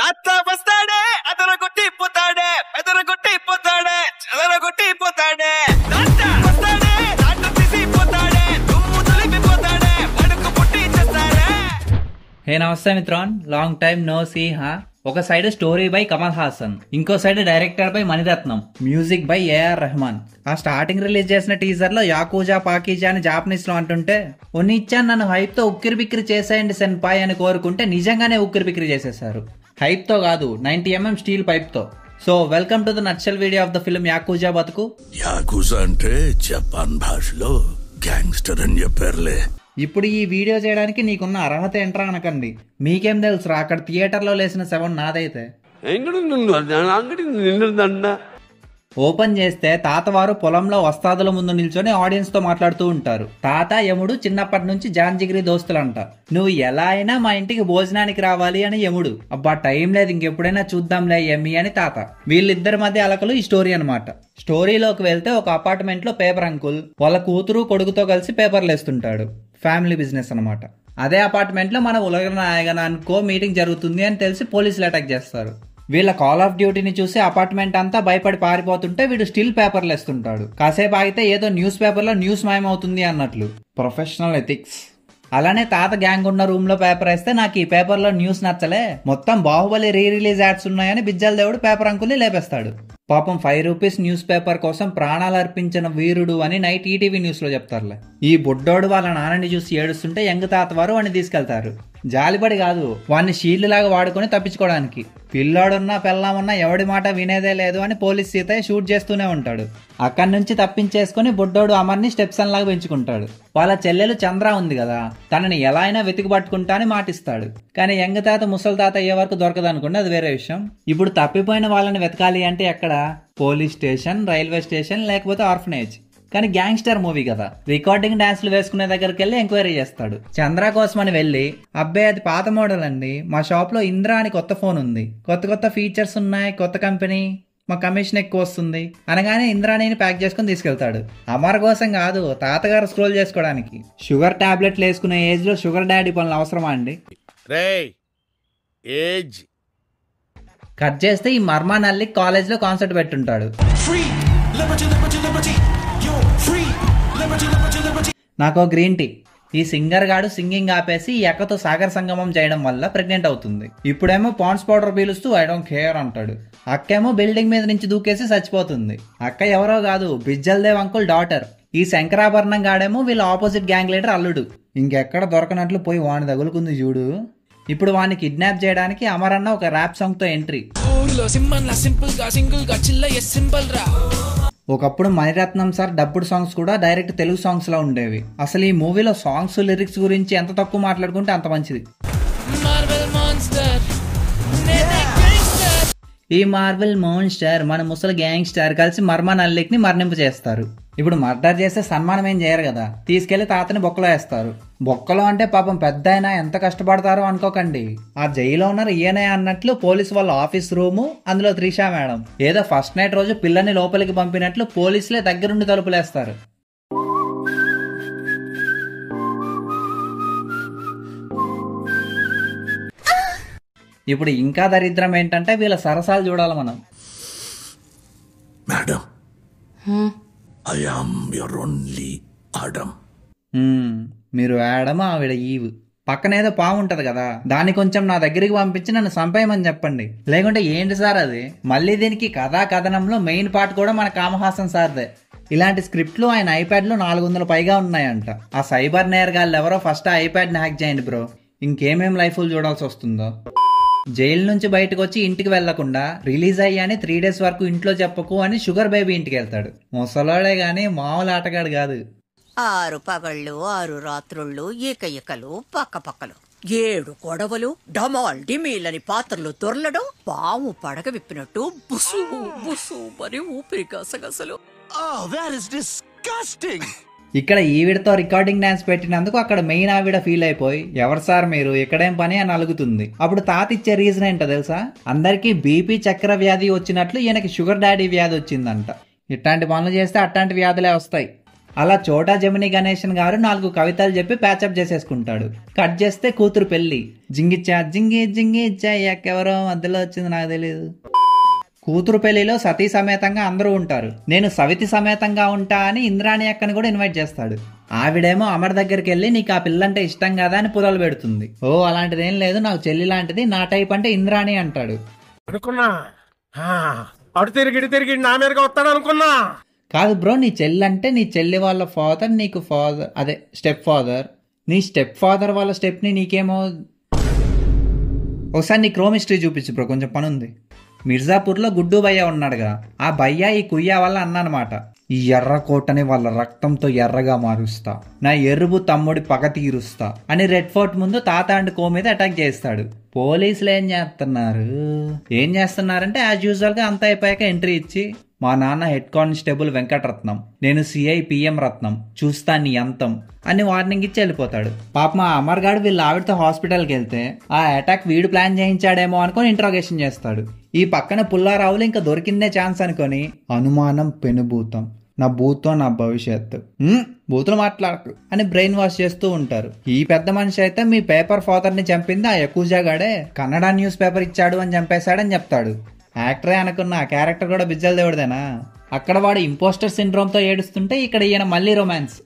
తాత వస్తాడే అదరగొట్టిపోతాడే బెదరగొట్టిపోతాడే చెదరగొట్టిపోతాడే తాత వస్తాడే తాత తీసిపోతాడే దుమ్ము దులిపిపోతాడే అడుగు పుట్టి చేస్తాడే. హే నమస్తే మిత్రాన్, లాంగ్ టైమ్ నో సీ. ఒక side story by Kamal Haasan, ఇంకో side director by Maniratnam, music by AR Rahman. ఆ స్టార్టింగ్ రిలీజ్ చేసిన టీజర్ లో యాకూజా పాకీజా అని జాపనీస్ లో అంటుంటే ఒన్నిచ్చాన్ నన్ను హైప్ తో ఉక్కిరి బిక్కిరి చేసేయండి సెన్పాయ్ అని కోరుకుంటే నిజంగానే ఉక్కిరి బిక్కిరి చేసేసారు. హైప్ తో కాదు, 90mm స్టీల్ పైప్ తో. So welcome to the nutshell video of the film yakuza బతుకు. యాకూజా అంటే జపాన్ భాషలో గ్యాంగ్స్టర్ అని చెప్పారులే. ఇప్పుడు ఈ వీడియో చేయడానికి నీకున్న అర్హత ఏంట్రా అనకండి. మీకేం తెలుసురా, అక్కడ థియేటర్లో లేసిన శవం నాదైతే. ఓపెన్ చేస్తే తాతవారు పొలంలో వస్తాదుల ముందు నిల్చొని ఆడియన్స్ తో మాట్లాడుతూ ఉంటారు. తాత యముడు చిన్నప్పటి నుంచి జాంజిగిరి దోస్తులంట. నువ్వు ఎలా అయినా మా ఇంటికి భోజనానికి రావాలి అని యముడు. అబ్బా టైం లేదు, ఇంకెప్పుడైనా చూద్దాంలే యమ్మి అని తాత. వీళ్ళిద్దరి మధ్య అలకలు ఈ స్టోరీ అనమాట. స్టోరీలోకి వెళ్తే ఒక అపార్ట్మెంట్ లో పేపర్ అంకుల్ వాళ్ళ కూతురు కొడుకుతో కలిసి పేపర్లు వేస్తుంటాడు. ఫ్యామిలీ బిజినెస్ అనమాట. అదే అపార్ట్మెంట్ లో మన ఉలగనాయగన అనుకో మీటింగ్ జరుగుతుంది అని తెలిసి పోలీసులు అటాక్ చేస్తారు. వీళ్ళ కాల్ ఆఫ్ డ్యూటీని చూసి అపార్ట్మెంట్ అంతా భయపడి పారిపోతుంటే వీడు స్టిల్ పేపర్లు వేస్తుంటాడు. కాసేపు ఆగితే ఏదో న్యూస్ పేపర్లో న్యూస్ మాయమవుతుంది అన్నట్లు. Professional ethics. అలానే తాత గ్యాంగ్ ఉన్న రూమ్ లో పేపర్ వేస్తే నాకు ఈ పేపర్ లో న్యూస్ నచ్చలే, మొత్తం బాహుబలి రీ రిలీజ్ యాడ్స్ ఉన్నాయని బిజ్జల దేవుడు పేపర్ అంకుల్ని లేపేస్తాడు. పాపం 5 రూపీస్ న్యూస్ పేపర్ కోసం ప్రాణాలు అర్పించిన వీరుడు అని నైట్ ఈటీవీ న్యూస్ లో చెప్తారులే. ఈ బుడ్డోడు వాళ్ళ నాన్నని చూసి ఏడుస్తుంటే యంగ్ తాత వారు వాడిని తీసుకెళ్తారు. జాలిపడి కాదు, వాడిని షీల్డ్ లాగా వాడుకొని తప్పించుకోవడానికి. పిల్లాడున్నా పెళ్ళామన్నా ఎవడి మాట వినేదే లేదు అని పోలీస్ సీతయ్య షూట్ చేస్తూనే ఉంటాడు. అక్కడి నుంచి తప్పించేసుకుని బుడ్డోడు అమర్ని స్టెప్సన్ లాగా పెంచుకుంటాడు. వాళ్ళ చెల్లెలు చంద్ర ఉంది కదా, తనని ఎలా అయినా వెతికి పట్టుకుంటా అని మాటిస్తాడు. కానీ యంగ్ తాత ముసలి తాత అయ్యే వరకు దొరకదు అనుకోండి, అది వేరే విషయం. ఇప్పుడు తప్పిపోయిన వాళ్ళని వెతకాలి అంటే ఎక్కడ? పోలీస్ స్టేషన్, రైల్వే స్టేషన్, లేకపోతే ఆర్ఫనేజ్. కానీ గ్యాంగ్స్టర్ మూవీ కదా, రికార్డింగ్ డాన్స్లు వేసుకునే దగ్గరికి వెళ్ళి ఎంక్వైరీ చేస్తాడు. చంద్ర కోసమని వెళ్ళి, అబ్బాయి అది పాత మోడల్ అండి, మా షాప్ లో ఇంద్రా అని కొత్త ఫోన్ ఉంది, కొత్త ఫీచర్స్ ఉన్నాయి, కొత్త కంపెనీ, మా కమిషన్ ఎక్కువ వస్తుంది అనగానే ఇంద్రాణిని ప్యాక్ చేసుకుని తీసుకెళ్తాడు. అమర్ కోసం కాదు, తాతగారు స్క్రోల్ చేసుకోవడానికి. షుగర్ టాబ్లెట్లు వేసుకునే ఏజ్ లో షుగర్ డాడీ పనులు అవసరమా అండి? కట్ చేస్తే ఈ మర్మాన్ అల్లి కాలేజ్ లో కాన్సర్ట్ పెట్టుంటాడు. నాకో గ్రీన్ టీ. ఈ సింగర్ గాడు సింగింగ్ ఆపేసి ఈ అక్కతో సాగర్ సంగమం చేయడం వల్ల ప్రెగ్నెంట్ అవుతుంది. ఇప్పుడేమో పాండ్స్ పౌడర్ పీలుస్తూ ఐ డోంట్ కేర్ అంటాడు. అక్కేమో బిల్డింగ్ మీద నుంచి దూకేసి చచ్చిపోతుంది. అక్క ఎవరో కాదు, బిజ్జల్ దేవ్ అంకుల్ డాటర్. ఈ శంకరాభరణం గాడేమో వీళ్ళ ఆపోజిట్ గ్యాంగ్ లీడర్ అల్లుడు. ఇంకెక్కడ దొరకనట్లు పోయి వాడిని తగులుకుంది చూడు. ఇప్పుడు వాడిని కిడ్నాప్ చేయడానికి అమర్ అన్న ఒక ర్యాప్ సాంగ్ తో ఎంట్రీ. ఒకప్పుడు మణిరత్నం సార్ డబ్బుడు సాంగ్స్ కూడా డైరెక్ట్ తెలుగు సాంగ్స్ లా ఉండేవి. అసలు ఈ మూవీలో సాంగ్స్ లిరిక్స్ గురించి ఎంత తక్కువ మాట్లాడుకుంటే అంత మంచిది. ఈ మార్వెల్ మోన్స్టర్ మన ముసలి గ్యాంగ్స్టర్ కలిసి మర్మాన్ అల్లిక్ని మరణింపు చేస్తారు. ఇప్పుడు మర్డర్ చేస్తే సన్మానం ఏం చేయరు కదా, తీసుకెళ్లి తాతని బొక్కలో వేస్తారు. బొక్కలో అంటే పాపం పెద్ద అయినా ఎంత కష్టపడతారో అనుకోకండి. ఆ జైల్లో ఉన్నారు ఈయనే అన్నట్లు పోలీసు వాళ్ళ ఆఫీస్ రూము, అందులో త్రిషా మేడం. ఏదో ఫస్ట్ నైట్ రోజు పిల్లని లోపలికి పంపినట్లు పోలీసులే దగ్గరుండి తలుపులేస్తారు. ఇప్పుడు ఇంకా దరిద్రం ఏంటంటే వీళ్ళ సరసాలు చూడాలి మనం. Madam, I am your only Adam. మీరు ఆడమ్, ఆవిడ ఈవ్. పక్కనేదో పాము ఉంటది కదా, దాన్ని కొంచెం నా దగ్గరికి పంపించి నన్ను చంపేయమని చెప్పండి. లేకుంటే ఏంటి సార్ అది? మళ్ళీ దీనికి కథనంలో మెయిన్ పార్ట్ కూడా మన కామహాసన్ సార్దే. ఇలాంటి స్క్రిప్ట్లు ఆయన ఐప్యాడ్లో 400 పైగా ఉన్నాయంట. ఆ సైబర్ నేరగాళ్ళు ఎవరో ఫస్ట్ ఆ ఐప్యాడ్ని హ్యాక్ చేయండి బ్రో, ఇంకేమేం లైఫ్లు చూడాల్సి వస్తుందో. జైలు నుంచి బయటకు వచ్చి ఇంటికి వెళ్లకుండా రిలీజ్ అయ్యాని 3 days వరకు ఇంట్లో చెప్పకు అని షుగర్ బేబీ ఇంటికి వెళ్తాడు. ముసలోడే గాని మామూలు ఆటగాడు కాదు. 6 పగళ్ళు 6 రాత్రుళ్ళు ఏకలు పక్కపక్కలు 7 గొడవలు డమాల్ డిమీలని పాత్రలు దొర్లడం, పాము పడగ విప్పినట్టు బుసు బుసు మరి ఊపిరి గసగసలు. ఇక్కడ ఈవిడతో రికార్డింగ్ డాన్స్ పెట్టినందుకు అక్కడ మెయిన్ ఆవిడ ఫీల్ అయిపోయి ఎవరు సార్ మీరు, ఇక్కడేం పని అని అలుగుతుంది. అప్పుడు తాత ఇచ్చే రీజన్ ఏంటో తెలుసా? అందరికీ బీపీ చక్కెర వ్యాధి వచ్చినట్లు ఈయనకి షుగర్ డాడీ వ్యాధి వచ్చిందంట. ఇట్లాంటి పనులు చేస్తే అట్లాంటి వ్యాధులే వస్తాయి. అలా చోటా జమిని గణేషన్ గారు 4 కవితలు చెప్పి ప్యాచప్ చేసేసుకుంటాడు. కట్ చేస్తే కూతురు పెళ్లి. జింగిచ్చా జింగి జింగి ఇచ్చా ఎక్కెవరో మధ్యలో వచ్చింది నాకు తెలియదు. కూతురు పెళ్లిలో సతీ సమేతంగా అందరూ ఉంటారు. నేను సవితి సమేతంగా ఉంటా అని ఇంద్రాణి అక్కని కూడా ఇన్వైట్ చేస్తాడు. ఆవిడేమో అమర్ దగ్గరికి వెళ్ళి నీకు ఆ పిల్లంటే ఇష్టం కదా అని పుల్లలు పెడుతుంది. ఓ అలాంటిదేం లేదు, నాకు చెల్లి లాంటిది, నా టైప్ అంటే ఇంద్రాణి అంటాడు. అనుకున్నా అటు తిరిగి నా మీదగా వస్తాడు అనుకున్నా. కాదు బ్రో, నీ చెల్లి అంటే నీ చెల్లి వాళ్ళ ఫాదర్ నీకు ఫాదర్, అదే స్టెప్ ఫాదర్. నీ స్టెప్ ఫాదర్ వాళ్ళ స్టెప్ని నీకేమో. ఒకసారి నీ క్రోమ్ హిస్టరీ చూపించు బ్రో, కొంచెం పని ఉంది. మిర్జాపూర్లో గుడ్డు భయ్య ఉన్నాడుగా, ఆ భయ్య ఈ కుయ్య వల్ల అన్నమాట, ఈ ఎర్ర కోటని వాళ్ళ రక్తంతో ఎర్రగా మారుస్తా, నా ఎరుపు తమ్ముడి పగ తీరుస్తా అని రెడ్ ఫోర్ట్ ముందు తాత అండ్ కో మీద అటాక్ చేస్తాడు. పోలీసులు ఏం చేస్తున్నారంటే యాజ్ యూజువల్ గా అంతా అయిపోయాక ఎంట్రీ ఇచ్చి, మా నాన్న హెడ్ కానిస్టేబుల్ వెంకటరత్నం, నేను సిఐ పిఎం రత్నం, చూస్తా నీ అంతం అని వార్నింగ్ ఇచ్చి వెళ్ళిపోతాడు. పాప మా అమర్ గాడు వీళ్ళ ఆవిడతో హాస్పిటల్కి వెళ్తే ఆ అటాక్ వీడు ప్లాన్ చేయించాడేమో అనుకొని ఇంట్రాగేషన్ చేస్తాడు. ఈ పక్కన పుల్లారావులు ఇంకా దొరికిందే ఛాన్స్ అనుకొని, అనుమానం పెనుభూతం, నా భూతం నా భవిష్యత్తు, బూతులు మాట్లాడకు అని బ్రెయిన్ వాష్ చేస్తూ ఉంటారు. ఈ పెద్ద మనిషి అయితే మీ పేపర్ ఫాదర్ ని చంపింది ఆ యకూజా గాడే, కన్నడ న్యూస్ పేపర్ ఇచ్చాడు అని చంపేశాడని చెప్తాడు. యాక్టరే అనుకున్న ఆ క్యారెక్టర్ కూడా బిజ్జల దేవుడదేనా. అక్కడ వాడు ఇంపోస్టర్ సిండ్రోమ్ తో ఏడుస్తుంటే ఇక్కడ ఈయన మళ్ళీ రొమాన్స్.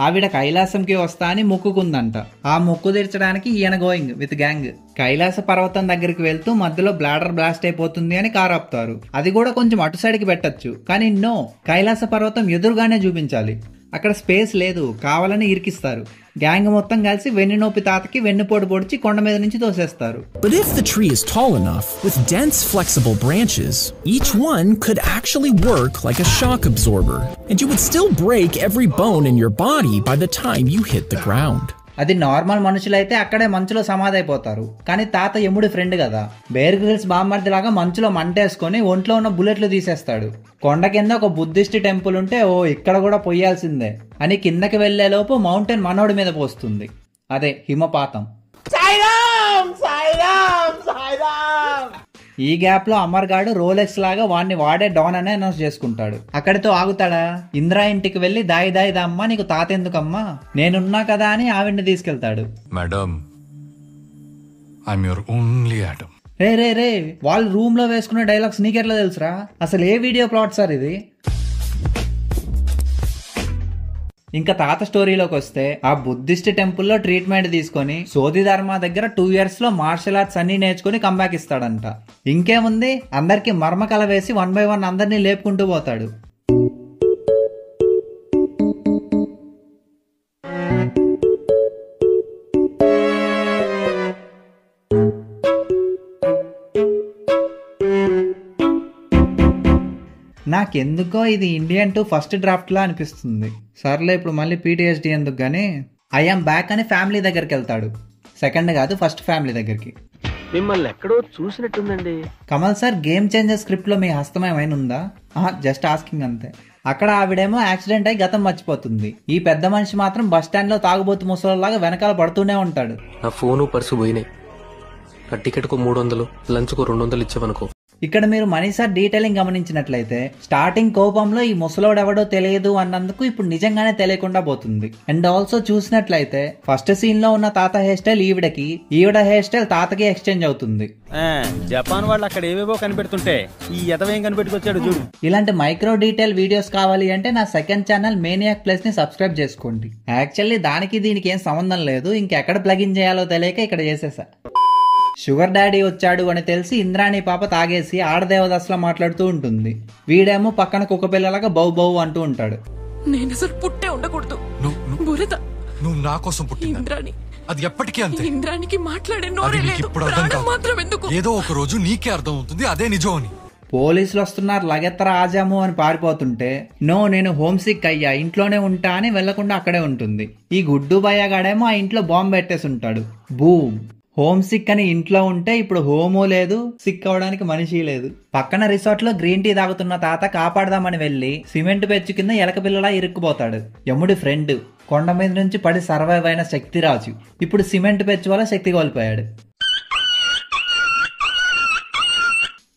ఆవిడ కైలాసంకి వస్తా అని మొక్కుకుందంట. ఆ మొక్కు తీర్చడానికి ఈయన గోయింగ్ విత్ గ్యాంగ్ కైలాస పర్వతం దగ్గరికి వెళ్తూ మధ్యలో బ్లాడర్ బ్లాస్ట్ అయిపోతుంది అని కారు ఆపుతారు. అది కూడా కొంచెం అటు సైడ్కి పెట్టచ్చు, కానీ నో, కైలాస పర్వతం ఎదురుగానే చూపించాలి. అక్కడ స్పేస్ లేదు, కావాలని ఇరికిస్తారు. గ్యాంగ్ మొత్తం కలిసి వెన్నునొప్పి తాతకి వెన్నుపోటు పొడిచి కొండ మీద నుంచి తోసేస్తారు. But if the tree is tall enough with dense flexible branches, each one could actually work like a shock absorber, and you would still break every bone in your body by the time you hit the ground. అది normal మనుషులైతే అక్కడే మంచులో సమాధైపోతారు. కానీ తాత యముడి friend కదా, Bear Grylls బామ్మర్ది లాగా మంచులో మంటేసుకొని ఒంట్లో ఉన్న బుల్లెట్లు తీసేస్తాడు. కొండ కింద ఒక బుద్ధిస్ట్ టెంపుల్ ఉంటే ఓ ఇక్కడ కూడా పొయ్యాల్సిందే అని కిందకి వెళ్లే లోపు మౌంటైన్ మనోడి మీద పోస్తుంది. అదే హిమపాతం. ఈ గ్యాప్ లో అమర్ గాడు రోలెక్స్ లాగా వాడిని వాడే డాన్ అని అనౌన్స్ చేసుకుంటాడు. అక్కడితో ఆగుతాడా? ఇంద్రా ఇంటికి వెళ్లి దాయి దామ్మా, నీకు తాత ఎందుకమ్మా, నేనున్నా కదా అని ఆవిడ్ని తీసుకెళ్తాడు. Madam, I'm your only atom. రే వాళ్ళు రూమ్ లో వేసుకునే డైలాగ్స్ నీకెట్లా తెలుసురా? అసలు ఏ వీడియో ప్లాట్ సార్ ఇది? ఇంకా తాత స్టోరీలోకి వస్తే, ఆ బుద్ధిస్ట్ టెంపుల్లో ట్రీట్మెంట్ తీసుకొని సోది ధర్మ దగ్గర 2 years లో మార్షల్ ఆర్ట్స్ అన్ని నేర్చుకుని కంబ్యాక్ ఇస్తాడంట. ఇంకేముంది, అందరికి మర్మకల వేసి 1 by 1 అందరినీ లేపుకుంటూ పోతాడు. నాకెందుకో ఇది ఇండియన్ 2 ఫస్ట్ డ్రాఫ్ట్ లా అనిపిస్తుంది. సర్లే ఇప్పుడు మళ్ళీ PTSD ఎందుకు గానీ, ఐఎమ్ బ్యాక్ అని ఫ్యామిలీ దగ్గరికి వెళ్తాడు. సెకండ్ కాదు, ఫస్ట్ ఫ్యామిలీ దగ్గరికి. మిమ్మల్ని ఎక్కడో చూసినట్టుందండి. Kamal sir, game changer script లో మీ హస్తం ఏమైనా ఉందా? జస్ట్ ఆస్కింగ్ అంతే. అక్కడ ఆవిడేమో యాక్సిడెంట్ అయి గతం మర్చిపోతుంది. ఈ పెద్ద మనిషి మాత్రం బస్ స్టాండ్ లో తాగుబోతు ముసలిలాగా వెనకాల పడుతూనే ఉంటాడు. నా ఫోను పర్సు పోయినాయి, ఆ టికెట్ కు 300, లంచ్ కు 200 ఇచ్చావనుకో. ఇక్కడ మీరు మనీసార్ డీటెయిలింగ్ గమనించినట్లయితే, స్టార్టింగ్ కోపంలో ఈ ముసలోడెవడో తెలియదు అన్నందుకు ఇప్పుడు నిజంగానే తెలియకుండా పోతుంది. అండ్ ఆల్సో చూసినట్లయితే ఫస్ట్ సీన్ లో ఉన్న తాత హెయిర్ స్టైల్ ఈవిడకి, ఈవిడ హెయిర్ స్టైల్ తాతకి ఎక్స్చేంజ్ అవుతుంది. జపాన్ వాళ్ళు అక్కడ ఏవేవో కనిపెడుతుంటే ఈ ఎదవేం కనిపెట్టుకొచ్చాడు చూడు. ఇలాంటి మైక్రో డీటెయిల్ వీడియోస్ కావాలి అంటే నా సెకండ్ ఛానల్ మేనియాక్ ప్లస్ ని సబ్స్క్రైబ్ చేసుకోండి. యాక్చువల్లీ దానికి దీనికి ఏం సంబంధం లేదు, ఇంకెక్కడ ప్లగిన్ చేయాలో తెలియక ఇక్కడ చేసేసా. షుగర్ డాడీ వచ్చాడు అని తెలిసి ఇంద్రాణి పాప తాగేసి ఆడదేవదాస్లా మాట్లాడుతూ ఉంటుంది. వీడేమో పక్కన కుక్క పిల్లలాగా బౌ బౌ అంటూ ఉంటాడు. నేను అసలు పుట్టే ఉండకూడదు. నువ్వు నా కోసం పుట్టింది, అది ఎప్పటికీ అంతే. ఇంద్రానికి మాట్లాడే నోరే లేదు, ప్రాణం మాత్రం ఎందుకు? ఏదో ఒక రోజు నీకే అర్థం అవుతుంది అదే నిజం అని. పోలీసులు వస్తున్నారు, లగెత్తర ఆజాము అని పారిపోతుంటే, నో నేను హోమ్ సిక్ అయ్యా, ఇంట్లోనే ఉంటా అని వెళ్లకుండా అక్కడే ఉంటుంది. ఈ గుడ్డు బయ్యగాడేమో ఆ ఇంట్లో బాంబు పెట్టేసి ఉంటాడు. బూమ్. హోమ్ సిక్ అని ఇంట్లో ఉంటే ఇప్పుడు హోమో లేదు, సిక్ అవడానికి మనిషి లేదు. పక్కన రిసార్ట్ లో గ్రీన్ టీ తాగుతున్న తాత కాపాడదామని వెళ్లి సిమెంట్ పెచ్చు కింద ఎలక పిల్లలా ఇరుక్కుపోతాడు. యముడి ఫ్రెండ్, కొండ మీద నుంచి పడి సర్వైవ్ అయిన శక్తిరాజు ఇప్పుడు సిమెంట్ పెచ్చు వల్ల శక్తి కోల్పోయాడు.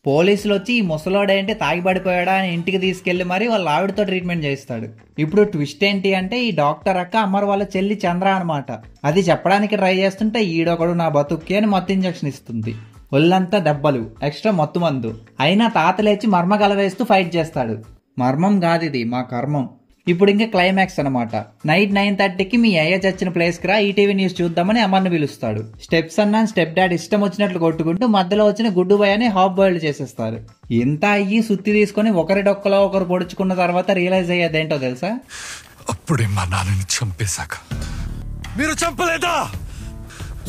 పోలీసులు వచ్చి ఈ ముసలోడేంటి తాగి పడిపోయాడా అని ఇంటికి తీసుకెళ్లి మరి వాళ్ళ ఆవిడతో ట్రీట్మెంట్ చేయిస్తాడు. ఇప్పుడు ట్విస్ట్ ఏంటి అంటే ఈ డాక్టర్ అక్క అమర్ వాళ్ళ చెల్లి చంద్ర అనమాట. అది చెప్పడానికి ట్రై చేస్తుంటే ఈడొకడు నా బతుక్కి అని మత్తు ఇంజక్షన్ ఇస్తుంది. ఒళ్ళంతా దెబ్బలు, ఎక్స్ట్రా మత్తు మందు. అయినా తాత లేచి మర్మ గలవేస్తూ ఫైట్ చేస్తాడు. మర్మం కాదు ఇది, మా కర్మం. ఇప్పుడు ఇంకా క్లైమాక్స్ అనమాట. నైట్ 9:30కి మీ అయ్య చచ్చిన ప్లేస్కి రా, ఈటీవీ న్యూస్ చూద్దామని అమ్మని పిలుస్తాడు. స్టెప్స్ అన్న స్టెప్ డాడ్ ఇష్టం వచ్చినట్లు కొట్టుకుంటూ మధ్యలో వచ్చిన గుడ్డు భయాన్ని హాఫ్ బాయిల్డ్ చేసేస్తారు. ఇంత అయ్యి సుత్తి తీసుకొని ఒకరి డొక్కలో ఒకరు పొడుచుకున్న తర్వాత రియలైజ్ అయ్యేదేంటో తెలుసా? అప్పుడే మా నాన్నని చంపేశాక మీరు చంపలేదా?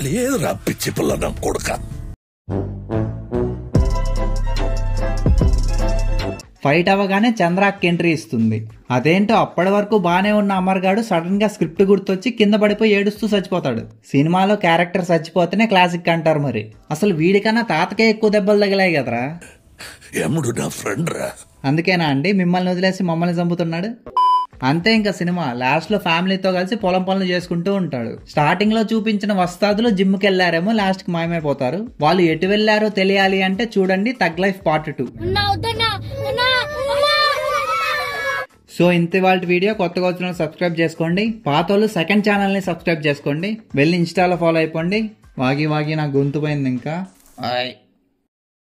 లేదురా పిచ్చి పిల్ల కొడుక. ఫైట్ అవ్వగానే చంద్రాకి ఎంట్రీ ఇస్తుంది. అదేంటో అప్పటి వరకు బానే ఉన్న అమర్ గాడు సడన్ గా స్క్రిప్ట్ గుర్తొచ్చి కింద పడిపోయి ఏడుస్తూ చచ్చిపోతాడు. సినిమాలో క్యారెక్టర్ చచ్చిపోతేనే క్లాసిక్ అంటారు. మరి అసలు వీడికన్నా తాతకే ఎక్కువ దెబ్బలు తగిలాయి కదరా. యముడు నా ఫ్రెండ్ రా. అందుకేనా అండి మిమ్మల్ని వదిలేసి మమ్మల్ని చంపుతున్నాడు? అంతే ఇంకా సినిమా లాస్ట్ లో ఫ్యామిలీతో కలిసి పొలం పనులు చేసుకుంటూ ఉంటాడు. స్టార్టింగ్ లో చూపించిన వస్తాదులు జిమ్ కి వెళ్లారేమో లాస్ట్ కి మాయమైపోతారు. వాళ్ళు ఎటు వెళ్లారో తెలియాలి అంటే చూడండి తగ్ లైఫ్ పార్ట్ 2. సో ఇంత వాళ్ళ వీడియో. కొత్తగా వచ్చిన సబ్స్క్రైబ్ చేసుకోండి, పాత వాళ్ళు సెకండ్ ఛానల్ ని సబ్స్క్రైబ్ చేసుకోండి, వెళ్ళి ఇన్స్టాలో ఫాలో అయిపోండి. వాగి నా గొంతు పోయింది ఇంకా.